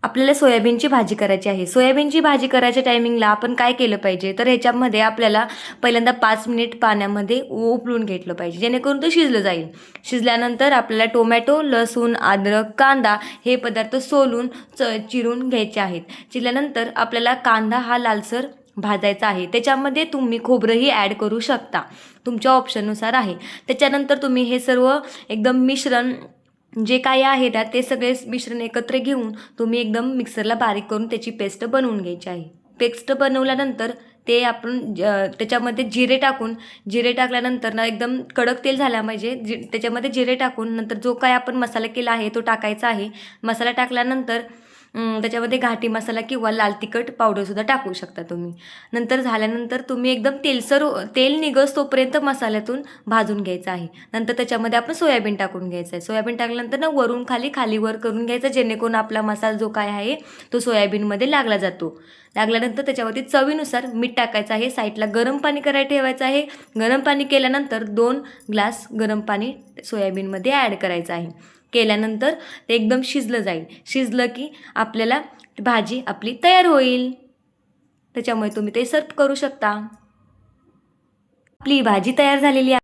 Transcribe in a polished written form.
आपल्याला सोयाबीनची भाजी करायची आहे. सोयाबीनची भाजी करायच्या टायमिंगला आपण काय केलं पाहिजे, तर ह्याच्यामध्ये आपल्याला पहिल्यांदा 5 मिनिट पाण्यामध्ये उकळून घेतलं पाहिजे, जेणेकरून ते शिजलं जाईल. शिजल्यानंतर आपल्याला टोमॅटो, लसूण, अद्रक, कांदा हे पदार्थ सोलून चिरून घ्यायचे आहेत. चिरल्यानंतर आपल्याला कांदा हा लालसर भाजायचा आहे. त्याच्यामध्ये तुम्ही खोबरंही ॲड करू शकता, तुमच्या ऑप्शननुसार आहे. त्याच्यानंतर तुम्ही हे सर्व एकदम मिश्रण जे काही आहे त्यात ते सगळे मिश्रण एकत्र घेऊन तुम्ही एकदम मिक्सरला बारीक करून त्याची पेस्ट बनवून घ्यायची आहे. पेस्ट बनवल्यानंतर ते आपण त्याच्यामध्ये जिरे टाकल्यानंतर ना एकदम कडक तेल झाला पाहिजे. त्याच्यामध्ये जिरे टाकून नंतर जो काय आपण मसाला केला आहे तो टाकायचा आहे. मसाला टाकल्यानंतर त्याच्यामध्ये घाटी मसाला किंवा लाल तिखट पावडरसुद्धा टाकू शकता तुम्ही. नंतर झाल्यानंतर तुम्ही एकदम तेल निघस तोपर्यंत मसाल्यातून भाजून घ्यायचं आहे. नंतर त्याच्यामध्ये आपण सोयाबीन टाकून घ्यायचं आहे. सोयाबीन टाकल्यानंतर ना वरून खाली वर करून घ्यायचं, जेणेकरून आपला मसाला जो काय आहे तो सोयाबीनमध्ये लागला जातो. लागल्यानंतर त्याच्यावरती चवीनुसार मीठ टाकायचं आहे. साईडला गरम पाणी करायला ठेवायचं आहे. गरम पाणी केल्यानंतर 2 ग्लास गरम पाणी सोयाबीनमध्ये ॲड करायचं आहे. केल्यानंतर ते एकदम शिजलं जाईल. शिजलं की आपल्याला भाजी आपली तयार होईल. त्याच्यामुळे तुम्ही ते सर्व करू शकता. आपली भाजी तयार झालेली आहे.